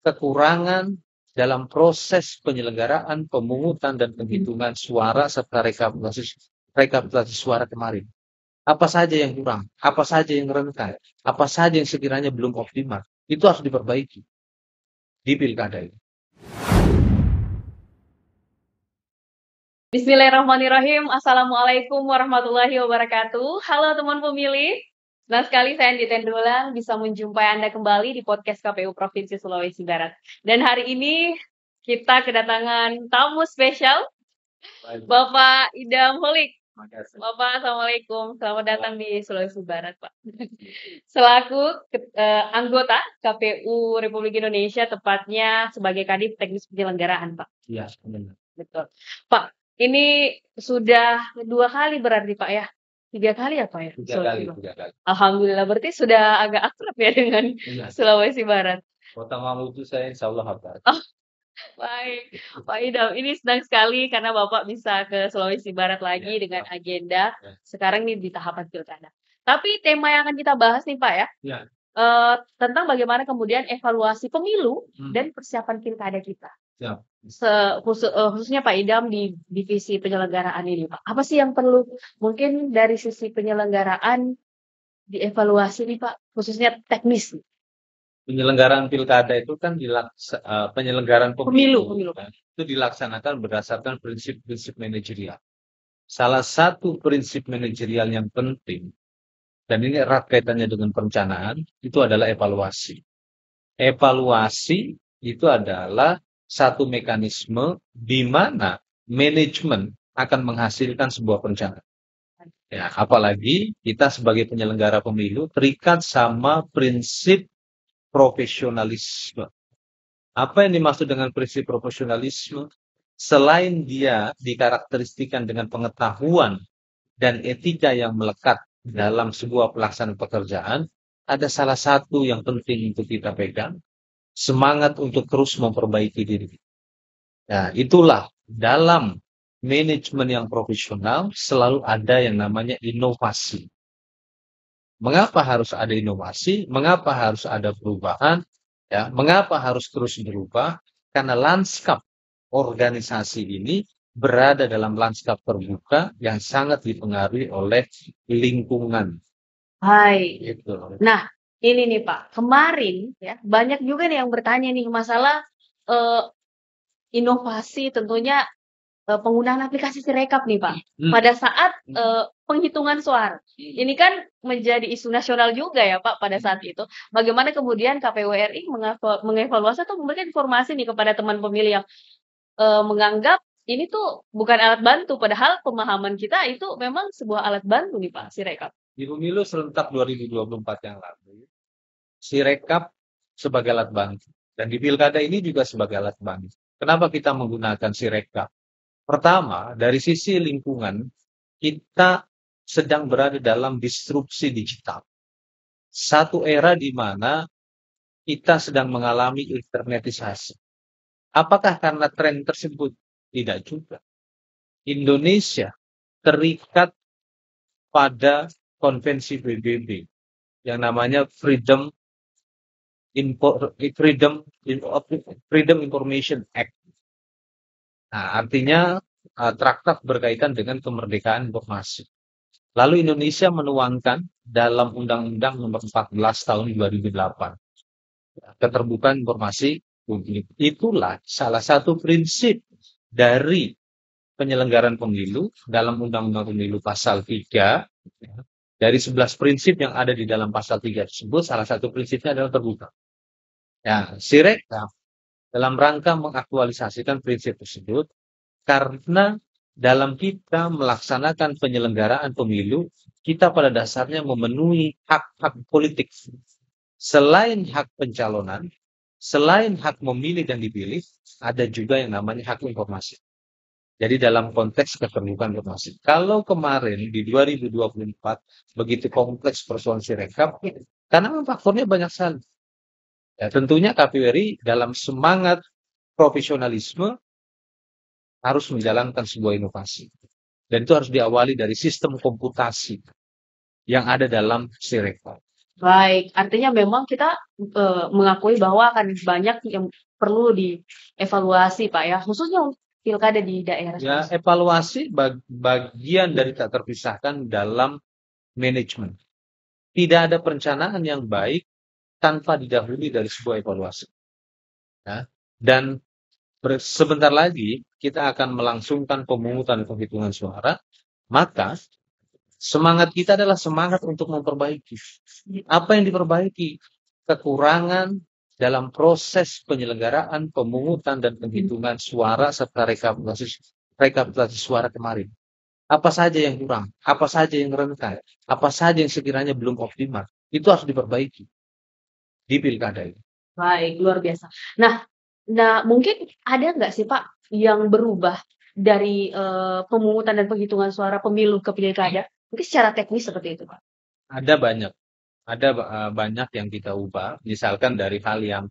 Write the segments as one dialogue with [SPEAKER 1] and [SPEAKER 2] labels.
[SPEAKER 1] kekurangan dalam proses penyelenggaraan, pemungutan, dan penghitungan suara serta rekapitulasi suara kemarin. Apa saja yang kurang, apa saja yang rentan, apa saja yang sekiranya belum optimal, itu harus diperbaiki di pilkada ini.
[SPEAKER 2] Bismillahirrahmanirrahim. Assalamualaikum warahmatullahi wabarakatuh. Halo teman pemilih. Senang sekali saya Andi Tendulang bisa menjumpai Anda kembali di podcast KPU Provinsi Sulawesi Barat. Dan hari ini kita kedatangan tamu spesial, Bapak Idam Holik. Bapak, Assalamualaikum. Selamat datang di Sulawesi Barat, Pak. Selaku anggota KPU Republik Indonesia, tepatnya sebagai Kadif Teknis Penyelenggaraan, Pak.
[SPEAKER 1] Iya, benar.
[SPEAKER 2] Betul. Pak, ini sudah 2 kali berarti Pak ya? 3 kali ya Pak ya?
[SPEAKER 1] 3 kali.
[SPEAKER 2] Alhamdulillah, berarti sudah agak akrab ya dengan Sulawesi Barat.
[SPEAKER 1] Kota Mamuju saya insya Allah hafal.
[SPEAKER 2] Oh, baik. Pak Idam, ini senang sekali karena Bapak bisa ke Sulawesi Barat lagi dengan agenda sekarang ini di tahapan pilkada. Tapi tema yang akan kita bahas nih Pak ya, tentang bagaimana kemudian evaluasi pemilu dan persiapan pilkada kita. Khususnya Pak Idam di divisi penyelenggaraan ini Pak. Apa sih yang perlu mungkin dari sisi penyelenggaraan dievaluasi nih Pak, khususnya teknis?
[SPEAKER 1] Penyelenggaraan pilkada itu kan penyelenggaraan pemilu itu dilaksanakan berdasarkan prinsip-prinsip manajerial. Salah satu prinsip manajerial yang penting, dan ini erat kaitannya dengan perencanaan, itu adalah evaluasi. Evaluasi itu adalah satu mekanisme di mana manajemen akan menghasilkan sebuah perencanaan. Ya, apalagi kita sebagai penyelenggara pemilu terikat sama prinsip profesionalisme. Apa yang dimaksud dengan prinsip profesionalisme? Selain dia dikarakteristikan dengan pengetahuan dan etika yang melekat dalam sebuah pelaksanaan pekerjaan, ada salah satu yang penting untuk kita pegang, semangat untuk terus memperbaiki diri. Nah, itulah dalam manajemen yang profesional selalu ada yang namanya inovasi. Mengapa harus ada inovasi? Mengapa harus ada perubahan? Ya, mengapa harus terus berubah? Karena lanskap organisasi ini berada dalam lanskap terbuka yang sangat dipengaruhi oleh lingkungan.
[SPEAKER 2] Hai.
[SPEAKER 1] Gitu.
[SPEAKER 2] Nah, ini nih Pak, kemarin ya banyak juga nih yang bertanya nih masalah inovasi tentunya penggunaan aplikasi Sirekap nih Pak. Pada saat penghitungan suara. Ini kan menjadi isu nasional juga ya Pak pada saat itu. Bagaimana kemudian KPU RI mengevaluasi atau memberikan informasi nih kepada teman pemilih yang menganggap ini tuh bukan alat bantu, padahal pemahaman kita itu memang sebuah alat bantu nih Pak, Sirekap.
[SPEAKER 1] Di pemilu serentak 2024 yang lalu, Sirekap sebagai alat bantu. Dan di pilkada ini juga sebagai alat bantu. Kenapa kita menggunakan Sirekap? Pertama, dari sisi lingkungan, kita sedang berada dalam disrupsi digital. Satu era di mana kita sedang mengalami internetisasi. Apakah karena tren tersebut? Tidak juga. Indonesia terikat pada konvensi PBB yang namanya Freedom Information Act. Nah, artinya traktat berkaitan dengan kemerdekaan informasi. Lalu Indonesia menuangkan dalam Undang-Undang Nomor 14 Tahun 2008 keterbukaan informasi publik. Itulah salah satu prinsip dari penyelenggaraan pemilu dalam Undang-Undang Pemilu Pasal 3. Dari 11 prinsip yang ada di dalam Pasal 3 tersebut, salah satu prinsipnya adalah terbuka. Ya, Sirekap dalam rangka mengaktualisasikan prinsip tersebut, karena dalam kita melaksanakan penyelenggaraan pemilu, kita pada dasarnya memenuhi hak-hak politik. Selain hak pencalonan, selain hak memilih dan dipilih, ada juga yang namanya hak informasi. Jadi dalam konteks keterbukaan informasi. Kalau kemarin di 2024 begitu kompleks persoalan Sirekap, karena faktornya banyak sekali. Ya, tentunya KPU RI dalam semangat profesionalisme harus menjalankan sebuah inovasi. Dan itu harus diawali dari sistem komputasi yang ada dalam Sirekap.
[SPEAKER 2] Baik, artinya memang kita mengakui bahwa akan banyak yang perlu dievaluasi, Pak ya, khususnya untuk pilkada di daerah.
[SPEAKER 1] Ya, evaluasi bagian dari tak terpisahkan dalam manajemen. Tidak ada perencanaan yang baik tanpa didahului dari sebuah evaluasi. Ya. Dan sebentar lagi kita akan melangsungkan pemungutan penghitungan suara, maka semangat kita adalah semangat untuk memperbaiki. Apa yang diperbaiki? Kekurangan dalam proses penyelenggaraan pemungutan dan penghitungan suara serta rekapitulasi suara kemarin. Apa saja yang kurang? Apa saja yang rentan? Apa saja yang sekiranya belum optimal? Itu harus diperbaiki di pilkada ini.
[SPEAKER 2] Baik, luar biasa. Nah, mungkin ada nggak sih Pak yang berubah dari pemungutan dan penghitungan suara pemilu ke pilkada? Mungkin secara teknis seperti itu, Pak.
[SPEAKER 1] Ada banyak yang kita ubah. Misalkan dari hal yang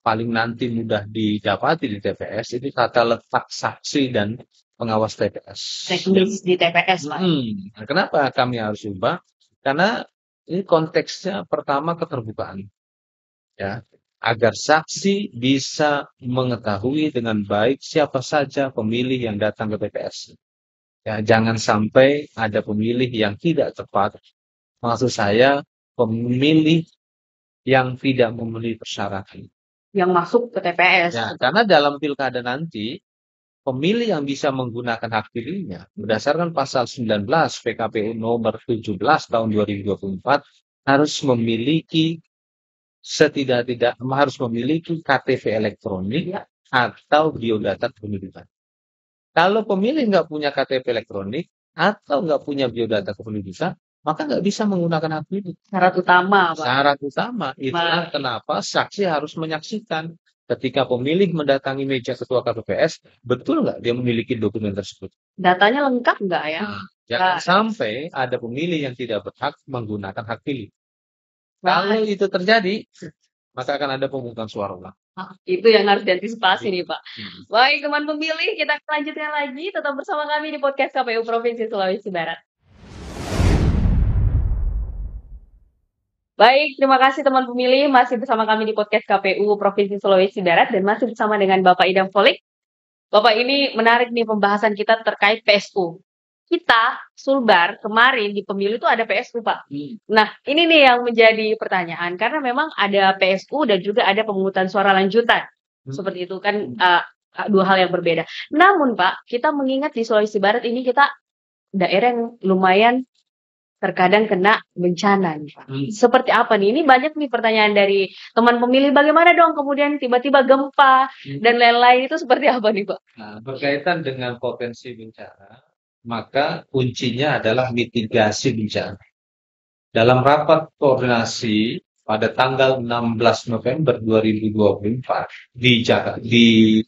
[SPEAKER 1] paling nanti mudah didapati di TPS itu tata letak saksi dan pengawas TPS.
[SPEAKER 2] Teknis di TPS, Pak.
[SPEAKER 1] Nah, kenapa kami harus ubah? Karena ini konteksnya pertama keterbukaan, ya, agar saksi bisa mengetahui dengan baik siapa saja pemilih yang datang ke TPS. Ya, jangan sampai ada pemilih yang tidak tepat. Maksud saya pemilih yang tidak memenuhi persyaratan.
[SPEAKER 2] Yang masuk ke TPS.
[SPEAKER 1] Ya, karena dalam pilkada nanti pemilih yang bisa menggunakan hak pilihnya berdasarkan pasal 19 PKPU nomor 17 tahun 2024 harus memiliki harus memiliki KTP elektronik atau biodata kependudukan. Kalau pemilih nggak punya KTP elektronik atau nggak punya biodata kependudukan, maka nggak bisa menggunakan hak pilih.
[SPEAKER 2] Syarat utama, Pak.
[SPEAKER 1] Syarat utama. Itulah kenapa saksi harus menyaksikan ketika pemilih mendatangi meja ketua KPPS, betul nggak dia memiliki dokumen tersebut?
[SPEAKER 2] Datanya lengkap nggak ya?
[SPEAKER 1] Jangan sampai ada pemilih yang tidak berhak menggunakan hak pilih. Kalau itu terjadi, maka akan ada pemungutan suara ulang.
[SPEAKER 2] Itu yang harus diantisipasi nih Pak. Baik teman pemilih, kita lanjutkan lagi. Tetap bersama kami di podcast KPU Provinsi Sulawesi Barat. Baik, terima kasih teman pemilih. Masih bersama kami di podcast KPU Provinsi Sulawesi Barat. Dan masih bersama dengan Bapak Idam Folik. Bapak ini menarik nih pembahasan kita terkait PSU. Kita, Sulbar, kemarin di pemilu itu ada PSU, Pak. Nah, ini nih yang menjadi pertanyaan. Karena memang ada PSU dan juga ada pemungutan suara lanjutan. Seperti itu kan dua hal yang berbeda. Namun, Pak, kita mengingat di Sulawesi Barat ini kita daerah yang lumayan terkadang kena bencana nih, Pak. Seperti apa nih? Ini banyak nih pertanyaan dari teman pemilih. Bagaimana dong kemudian tiba-tiba gempa dan lain-lain itu seperti apa nih, Pak?
[SPEAKER 1] Nah, berkaitan dengan potensi bencana, maka kuncinya adalah mitigasi bencana. Dalam rapat koordinasi pada tanggal 16 November 2024 di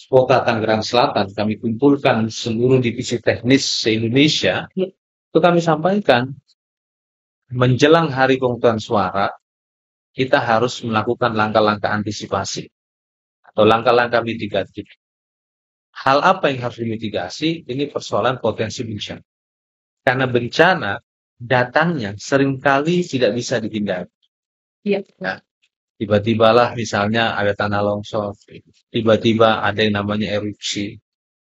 [SPEAKER 1] Kota Tangerang Selatan, kami kumpulkan seluruh divisi teknis se-Indonesia. Itu kami sampaikan, menjelang hari pemungutan suara, kita harus melakukan langkah-langkah antisipasi atau langkah-langkah mitigatif. Hal apa yang harus dimitigasi? Ini persoalan potensi bencana. Karena bencana datangnya seringkali tidak bisa dihindari. Nah, tiba-tibalah misalnya ada tanah longsor, tiba-tiba ada yang namanya erupsi,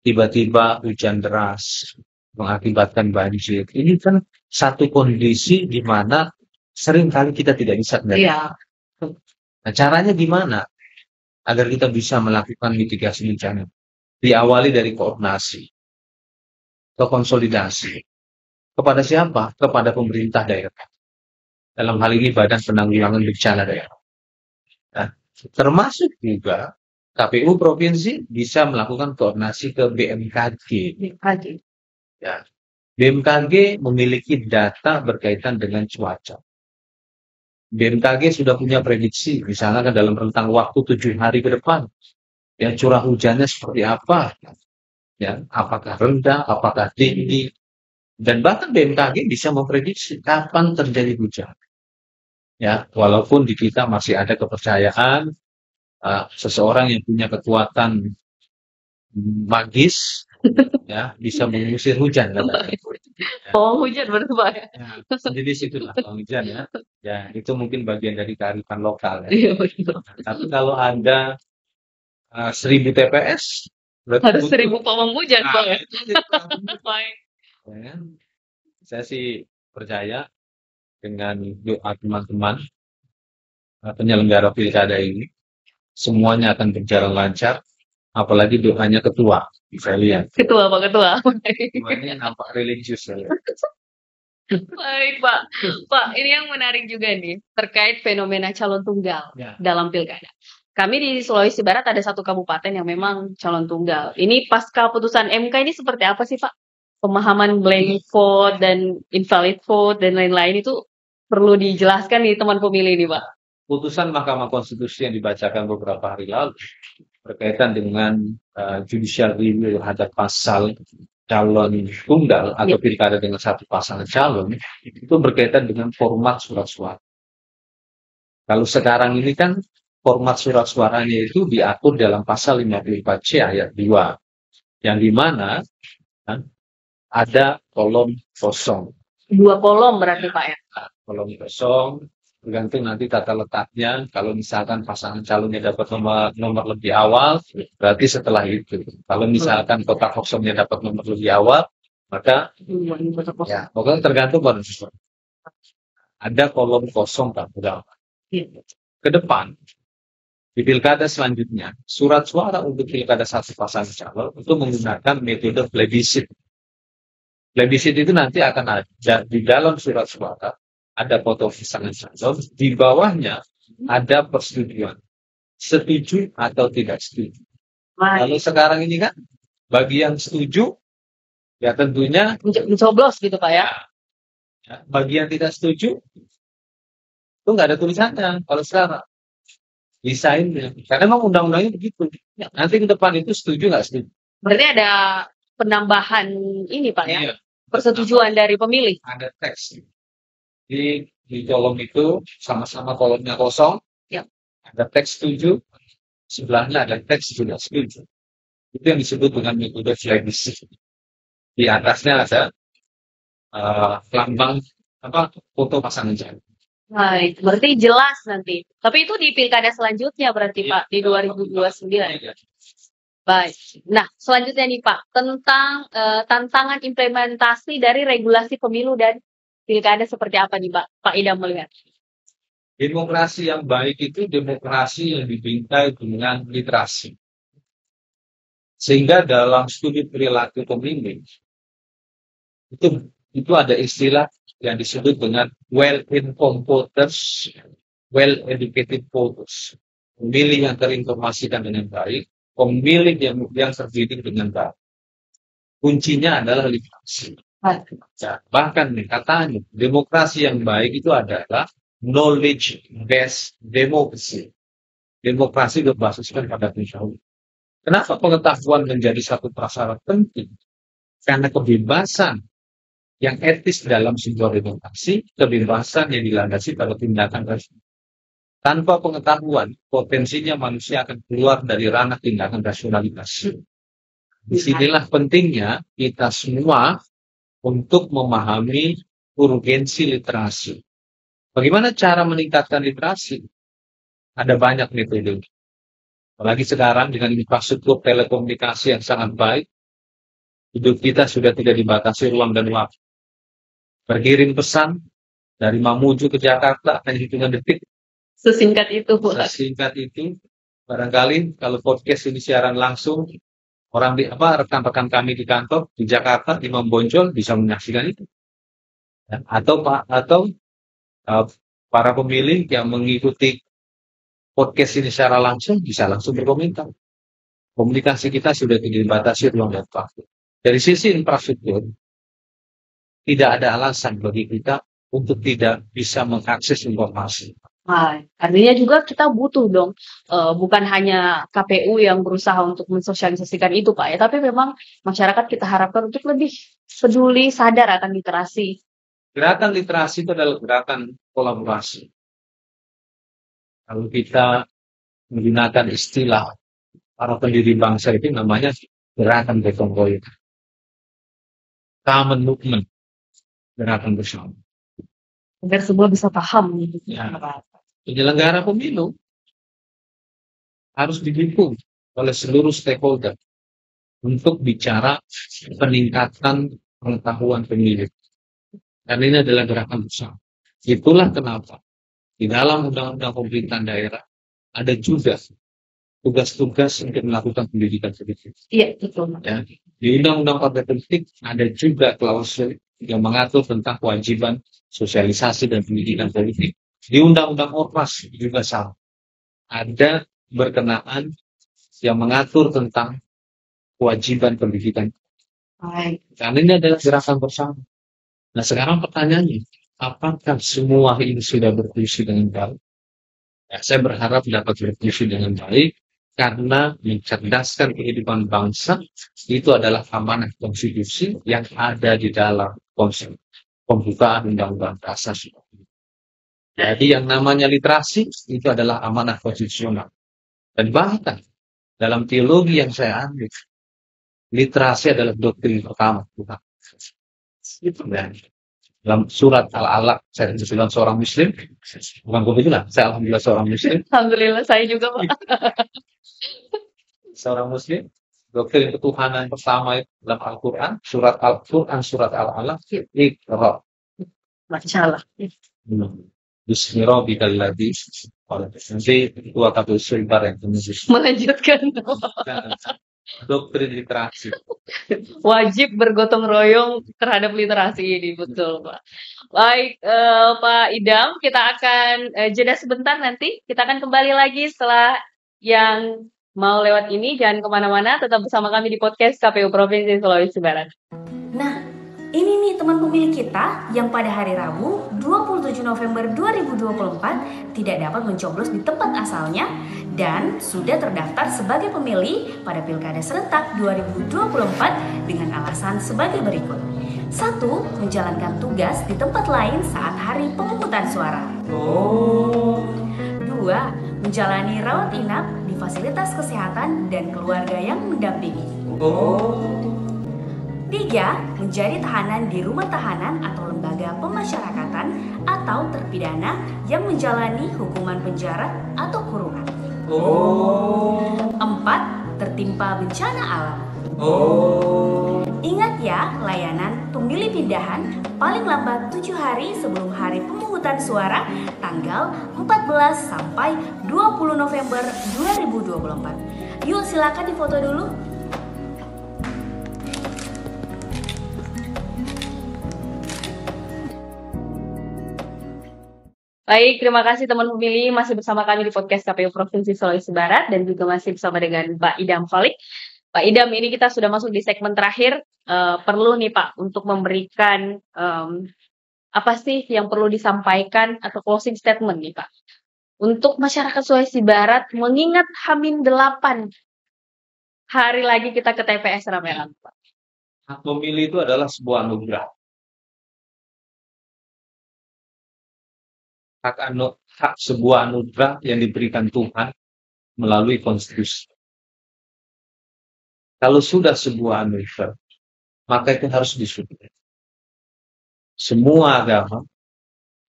[SPEAKER 1] tiba-tiba hujan deras mengakibatkan banjir. Ini kan satu kondisi di mana seringkali kita tidak bisa kendalikan. Nah, caranya gimana agar kita bisa melakukan mitigasi bencana? Diawali dari koordinasi atau konsolidasi. Kepada siapa? Kepada pemerintah daerah. Dalam hal ini Badan Penanggulangan Bencana Daerah. Nah, termasuk juga KPU Provinsi bisa melakukan koordinasi ke BMKG. Ya. BMKG memiliki data berkaitan dengan cuaca. BMKG sudah punya prediksi, misalnya kan dalam rentang waktu 7 hari ke depan. Ya, curah hujannya seperti apa? Ya, apakah rendah, apakah tinggi? Dan bahkan BMKG bisa memprediksi kapan terjadi hujan. Ya, walaupun di kita masih ada kepercayaan seseorang yang punya kekuatan magis ya, bisa mengusir hujan katanya.
[SPEAKER 2] Oh, hujan berarti Pak ya?
[SPEAKER 1] Ya, jadi situlah hujan ya. Ya, itu mungkin bagian dari kearifan lokal ya.
[SPEAKER 2] Iya betul.
[SPEAKER 1] Tapi kalau ada 1000 TPS, berarti
[SPEAKER 2] Harus
[SPEAKER 1] butuh
[SPEAKER 2] 1000 pawang hujan Pak ya?
[SPEAKER 1] itu jadi paham.
[SPEAKER 2] Baik.
[SPEAKER 1] Ya kan? Saya sih percaya dengan doa teman-teman penyelenggara pilkada ini, semuanya akan berjalan lancar, apalagi doanya ketua, saya lihat.
[SPEAKER 2] Ketua Pak, ketua.
[SPEAKER 1] Doanya nampak religius ya.
[SPEAKER 2] Baik Pak. Pak, ini yang menarik juga nih, terkait fenomena calon tunggal
[SPEAKER 1] Ya.
[SPEAKER 2] dalam pilkada. Kami di Sulawesi Barat ada satu kabupaten yang memang calon tunggal. Ini pasca putusan MK ini seperti apa sih Pak? Pemahaman blank vote dan invalid vote dan lain-lain itu perlu dijelaskan nih teman pemilih ini Pak.
[SPEAKER 1] Putusan Mahkamah Konstitusi yang dibacakan beberapa hari lalu berkaitan dengan judicial review terhadap pasal calon tunggal atau pilkada dengan satu pasangan calon itu berkaitan dengan format surat suara. Kalau sekarang ini kan format surat suaranya itu diatur dalam pasal 54C ayat 2 yang dimana kan, ada kolom kosong.
[SPEAKER 2] 2 kolom berarti Pak ya?
[SPEAKER 1] Kolom kosong tergantung nanti tata letaknya. Kalau misalkan pasangan calonnya dapat nomor lebih awal, berarti setelah itu. Kalau misalkan kotak kosongnya dapat nomor lebih awal, maka ya pokoknya tergantung pada sesuatu. Ada kolom kosong tak berapa. Ke depan di pilkada selanjutnya, surat suara untuk pilkada satu pasangan calon itu menggunakan metode plebiscit. Plebiscit itu nanti akan ada di dalam surat suara, ada foto pasangan calon, di bawahnya ada persetujuan. Setuju atau tidak setuju. Kalau sekarang ini kan, bagi yang setuju, ya tentunya
[SPEAKER 2] mencoblos gitu Pak ya?
[SPEAKER 1] Ya, bagi yang tidak setuju, itu nggak ada tulisannya. Kalau sekarang, desainnya. Karena memang undang-undangnya begitu. Nanti ke depan itu setuju nggak setuju.
[SPEAKER 2] Berarti ada penambahan ini Pak ya?
[SPEAKER 1] Iya.
[SPEAKER 2] Persetujuan dari pemilih.
[SPEAKER 1] Ada teks. Di kolom itu sama-sama kolomnya kosong.
[SPEAKER 2] Ya.
[SPEAKER 1] Ada teks setuju. Sebelahnya ada teks tidak setuju. Itu yang disebut dengan metode plebiscit. Di atasnya ada lambang foto pasangan calon.
[SPEAKER 2] Baik, berarti jelas nanti. Tapi itu di pilkada selanjutnya berarti Pak, di 2029. Baik. Nah, selanjutnya nih Pak, tentang tantangan implementasi dari regulasi pemilu dan pilkada seperti apa nih Pak? Pak Idam melihat.
[SPEAKER 1] Demokrasi yang baik itu demokrasi yang dibintai dengan literasi. Sehingga dalam studi perilaku pemilih, itu ada istilah yang disebut dengan well-informed voters, well-educated voters. Pemilih yang terinformasikan dengan baik, pemilih yang terdidik dengan baik. Kuncinya adalah literasi. Ya, bahkan nih, katanya demokrasi yang baik itu adalah knowledge-based democracy. Demokrasi berbasiskan pada pengetahuan. Kenapa pengetahuan menjadi satu prasyarat penting? Karena kebebasan yang etis dalam sebuah demokrasi, kebebasan yang dilandasi pada tindakan rasional. Tanpa pengetahuan, potensinya manusia akan keluar dari ranah tindakan rasionalitas. Disinilah pentingnya kita semua untuk memahami urgensi literasi. Bagaimana cara meningkatkan literasi? Ada banyak metode. Apalagi sekarang dengan infrastruktur telekomunikasi yang sangat baik, hidup kita sudah tidak dibatasi ruang dan waktu. Berkirim pesan dari Mamuju ke Jakarta hanya hitungan detik.
[SPEAKER 2] Sesingkat itu, Bu.
[SPEAKER 1] Sesingkat itu. Barangkali kalau podcast ini siaran langsung, rekan-rekan kami di kantor di Jakarta di Membonjol bisa menyaksikan itu. Atau para pemilih yang mengikuti podcast ini secara langsung bisa langsung berkomentar. Komunikasi kita sudah tidak dibatasi ruang dan waktu. Dari sisi infrastruktur, tidak ada alasan bagi kita untuk tidak bisa mengakses informasi.
[SPEAKER 2] Nah, artinya juga kita butuh dong, bukan hanya KPU yang berusaha untuk mensosialisasikan itu Pak ya, tapi memang masyarakat kita harapkan untuk lebih peduli, sadar akan literasi.
[SPEAKER 1] Gerakan literasi itu adalah gerakan kolaborasi. Kalau kita menggunakan istilah para pendiri bangsa itu namanya gerakan gotong royong, common movement, gerakan bersama.
[SPEAKER 2] Agar semua bisa paham gitu.
[SPEAKER 1] Ya. Penyelenggara pemilu harus didukung oleh seluruh stakeholder untuk bicara peningkatan pengetahuan pemilih. Dan ini adalah gerakan bersama. Itulah kenapa di dalam undang-undang pemerintahan daerah ada juga tugas-tugas untuk melakukan pendidikan politik.
[SPEAKER 2] Iya, betul.
[SPEAKER 1] Ya. Di undang-undang partai politik ada juga klausul yang mengatur tentang kewajiban sosialisasi dan pendidikan politik. Di undang-undang Ormas juga sama. Ada berkenaan yang mengatur tentang kewajiban pendidikan.
[SPEAKER 2] Baik.
[SPEAKER 1] Karena ini adalah gerakan bersama. Nah, sekarang pertanyaannya, apakah semua ini sudah berfungsi dengan baik? Ya, saya berharap dapat berfungsi dengan baik karena mencerdaskan kehidupan bangsa itu adalah amanah konstitusi yang ada di dalam konsep pembukaan undang-undang dasar. Jadi yang namanya literasi itu adalah amanah konstitusional. Dan bahkan dalam teologi yang saya ambil, literasi adalah doktrin pertama Tuhan. Itu ya. Dalam surat Al-Alaq, saya bilang seorang Muslim, bukan kebetulan, saya alhamdulillah seorang Muslim.
[SPEAKER 2] Alhamdulillah saya juga, Pak.
[SPEAKER 1] Seorang Muslim, doktrin ketuhanan pertama itu dalam Al-Quran, surat Al-Quran, surat Al-Alaq, Iqra.
[SPEAKER 2] Masya Allah.
[SPEAKER 1] Bismillahirrahmanirrahim. Nanti dua kata sebentar yang
[SPEAKER 2] Melanjutkan.
[SPEAKER 1] doktrin literasi.
[SPEAKER 2] Wajib bergotong royong terhadap literasi ini, betul Pak. Baik, Pak Idam, kita akan jeda sebentar nanti. Kita akan kembali lagi setelah yang mau lewat ini. Jangan kemana-mana, tetap bersama kami di podcast KPU Provinsi Sulawesi Barat.
[SPEAKER 3] Nah, ini nih teman pemilih kita yang pada hari Rabu 27 November 2024 tidak dapat mencoblos di tempat asalnya dan sudah terdaftar sebagai pemilih pada Pilkada Serentak 2024 dengan alasan sebagai berikut. 1. Menjalankan tugas di tempat lain saat hari pemungutan suara. 2. Menjalani rawat inap di fasilitas kesehatan dan keluarga yang mendampingi. 3. Menjadi tahanan di rumah tahanan atau lembaga pemasyarakatan atau terpidana yang menjalani hukuman penjara atau kurungan. 4. Tertimpa bencana alam. Ingat ya, layanan pemilih pindahan paling lambat 7 hari sebelum hari pemungutan suara tanggal 14 sampai 20 November 2024. Yuk silakan difoto dulu.
[SPEAKER 2] Baik, terima kasih teman pemilih masih bersama kami di podcast KPU Provinsi Sulawesi Barat dan juga masih bersama dengan Pak Idam Khalik. Pak Idam, ini kita sudah masuk di segmen terakhir. Perlu nih Pak untuk memberikan apa sih yang perlu disampaikan atau closing statement nih Pak untuk masyarakat Sulawesi Barat mengingat H-8 hari lagi kita ke TPS rame-rame Pak.
[SPEAKER 1] Hak memilih itu adalah sebuah anugerah. Hak sebuah anugerah yang diberikan Tuhan melalui konstitusi. Kalau sudah sebuah anugerah, maka itu harus disyukuri. Semua agama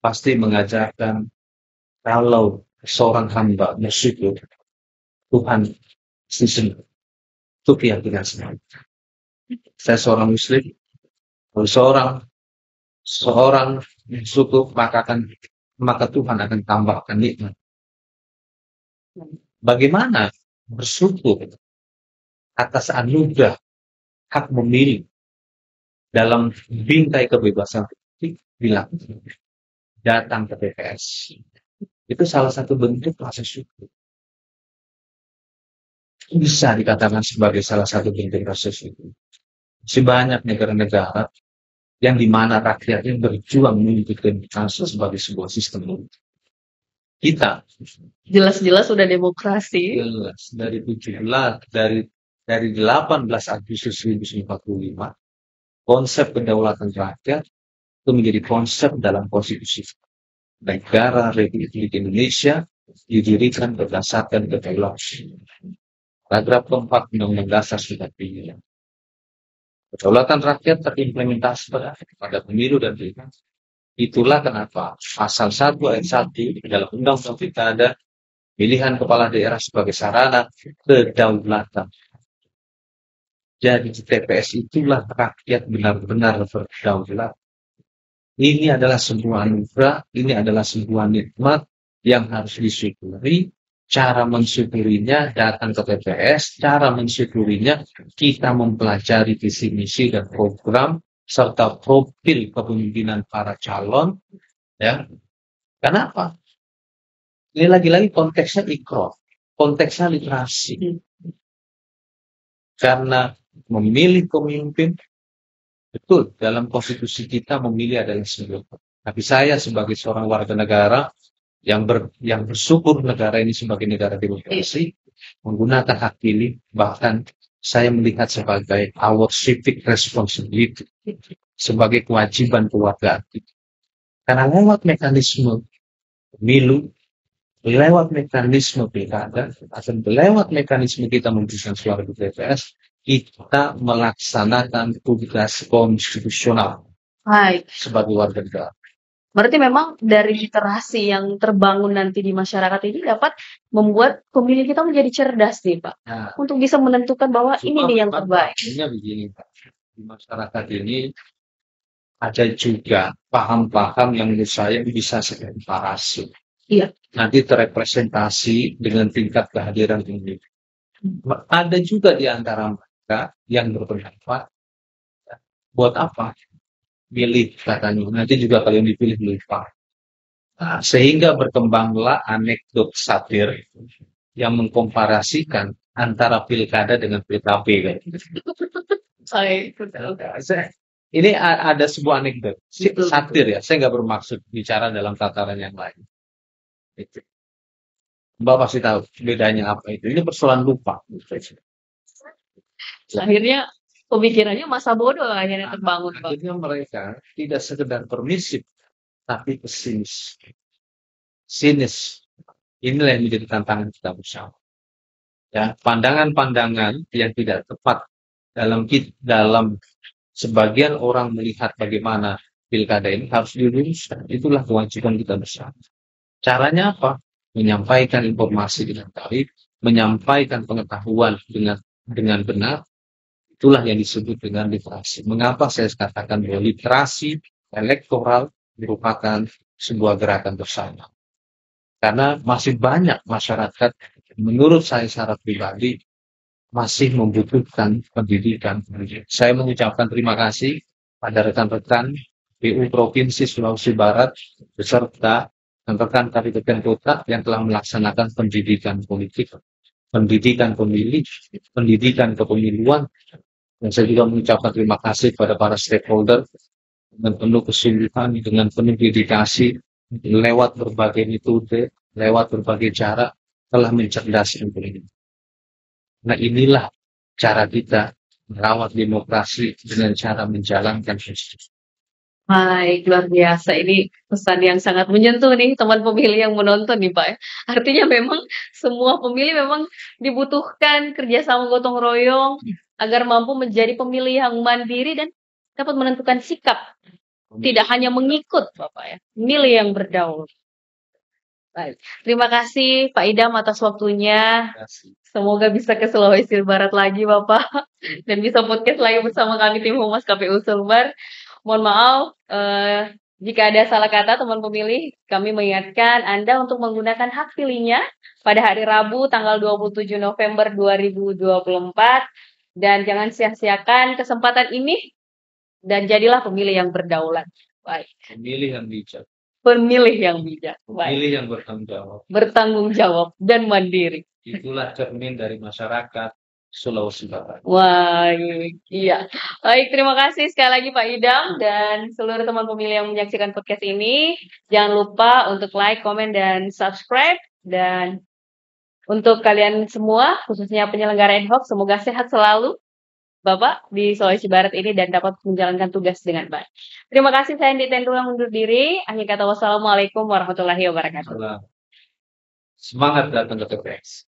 [SPEAKER 1] pasti mengajarkan kalau seorang hamba bersyukur, Tuhan sisi itu keyakinan saya. Saya seorang Muslim, kalau seorang bersyukur maka Tuhan akan tambahkan nikmat. Bagaimana bersyukur atas anugerah hak memilih dalam bingkai kebebasan bila datang ke TPS. Itu salah satu bentuk rasa syukur. Bisa dikatakan sebagai salah satu bentuk rasa syukur. Sebanyak negara-negara yang dimana rakyatnya berjuang menuntut demokrasi sebagai sebuah sistem. Kita
[SPEAKER 2] jelas-jelas sudah demokrasi.
[SPEAKER 1] Jelas dari 18 Agustus 1945 konsep kedaulatan rakyat itu menjadi konsep dalam konstitusi. Negara Republik Indonesia didirikan berdasarkan kedaulatan. Paragraf keempat Undang-Undang Dasar sudah bilang kedaulatan rakyat terimplementasi pada pemilu dan pilkada. Itulah kenapa pasal 1 ayat 1 dalam Undang-Undang Pilkada pilihan kepala daerah sebagai sarana kedaulatan. Jadi di TPS itulah rakyat benar-benar berdaulat. Ini adalah sebuah anugerah, ini adalah sebuah nikmat yang harus disyukuri. Cara mensyukurinya datang ke TPS, cara mensyukurinya kita mempelajari visi misi dan program serta profil kepemimpinan para calon, ya. Kenapa? Ini lagi-lagi konteksnya ikro, konteksnya literasi. Karena memilih pemimpin, betul, dalam konstitusi kita memilih adalah sebuah. Tapi saya sebagai seorang warga negara yang bersyukur negara ini sebagai negara demokrasi, menggunakan hak pilih, bahkan saya melihat sebagai our civic responsibility, sebagai kewajiban keluarga. Karena lewat mekanisme pemilu, lewat mekanisme pilkada, atau lewat mekanisme kita memberikan suara di TPS, kita melaksanakan tugas konstitusional sebagai warga negara.
[SPEAKER 2] Berarti memang dari literasi yang terbangun nanti di masyarakat ini dapat membuat pemilih kita menjadi cerdas nih Pak.
[SPEAKER 1] Nah,
[SPEAKER 2] untuk bisa menentukan bahwa ini nih yang terbaik.
[SPEAKER 1] Ini begini Pak, di masyarakat ini ada juga paham-paham yang menurut saya bisa sebagai parasut.
[SPEAKER 2] Iya.
[SPEAKER 1] Nanti terrepresentasi dengan tingkat kehadiran tinggi. Ada juga di antara mereka yang berpendapat, buat apa? Pilih katanya, nanti juga kalian dipilih lupa. Nah, sehingga berkembanglah anekdot satir yang mengkomparasikan antara pilkada dengan pilkada. Ini ada sebuah anekdot satir ya, saya nggak bermaksud bicara dalam tataran yang lain. Mbak pasti tahu bedanya apa itu. Ini persoalan lupa.
[SPEAKER 2] Akhirnya pemikirannya masa bodoh akhirnya terbangun.
[SPEAKER 1] Akhirnya mereka tidak sekedar permisif, tapi pesimis. Sinis. Inilah yang menjadi tantangan kita bersama. Ya, pandangan-pandangan yang tidak tepat dalam sebagian orang melihat bagaimana pilkada ini harus diluruskan. Itulah kewajiban kita bersama. Caranya apa? Menyampaikan informasi dengan baik, menyampaikan pengetahuan dengan benar. Itulah yang disebut dengan literasi. Mengapa saya katakan bahwa literasi elektoral merupakan sebuah gerakan bersama? Karena masih banyak masyarakat, menurut saya secara pribadi, masih membutuhkan pendidikan. Saya mengucapkan terima kasih pada rekan-rekan PU Provinsi Sulawesi Barat beserta rekan-rekan Kabupaten Kota yang telah melaksanakan pendidikan politik, pendidikan pemilih, pendidikan kepemiluan. Dan saya juga mengucapkan terima kasih kepada para stakeholder dengan penuh kesungguhan, dengan penuh dedikasi, lewat berbagai metode, lewat berbagai cara, telah mencerdaskan pemilih. Nah inilah cara kita merawat demokrasi dengan cara menjalankan konstitusi.
[SPEAKER 2] Baik, luar biasa. Ini pesan yang sangat menyentuh nih teman pemilih yang menonton nih Pak. Artinya memang semua pemilih memang dibutuhkan kerjasama gotong royong agar mampu menjadi pemilih yang mandiri dan dapat menentukan sikap. Tidak hanya mengikut Bapak ya, milih yang berdaulat. Baik. Terima kasih Pak Idam atas waktunya. Semoga bisa ke Sulawesi Barat lagi Bapak dan bisa podcast lagi bersama kami tim Humas KPU Sulbar. Mohon maaf jika ada salah kata teman pemilih, kami mengingatkan Anda untuk menggunakan hak pilihnya pada hari Rabu tanggal 27 November 2024 dan jangan sia-siakan kesempatan ini dan jadilah pemilih yang berdaulat. Baik.
[SPEAKER 1] Pemilih yang bijak.
[SPEAKER 2] Pemilih yang bijak.
[SPEAKER 1] Pemilih yang bertanggung jawab.
[SPEAKER 2] Bertanggung jawab dan mandiri.
[SPEAKER 1] Itulah cermin dari masyarakat Sulawesi Barat.
[SPEAKER 2] Wah, iya. Baik, terima kasih sekali lagi Pak Idam dan seluruh teman pemilih yang menyaksikan podcast ini. Jangan lupa untuk like, komen, dan subscribe. Dan untuk kalian semua, khususnya penyelenggara ad hoc, semoga sehat selalu Bapak di Sulawesi Barat ini dan dapat menjalankan tugas dengan baik. Terima kasih, saya Andi Tendula mundur diri. Akhir kata wassalamualaikum warahmatullahi wabarakatuh.
[SPEAKER 1] Semangat datang ke TPS.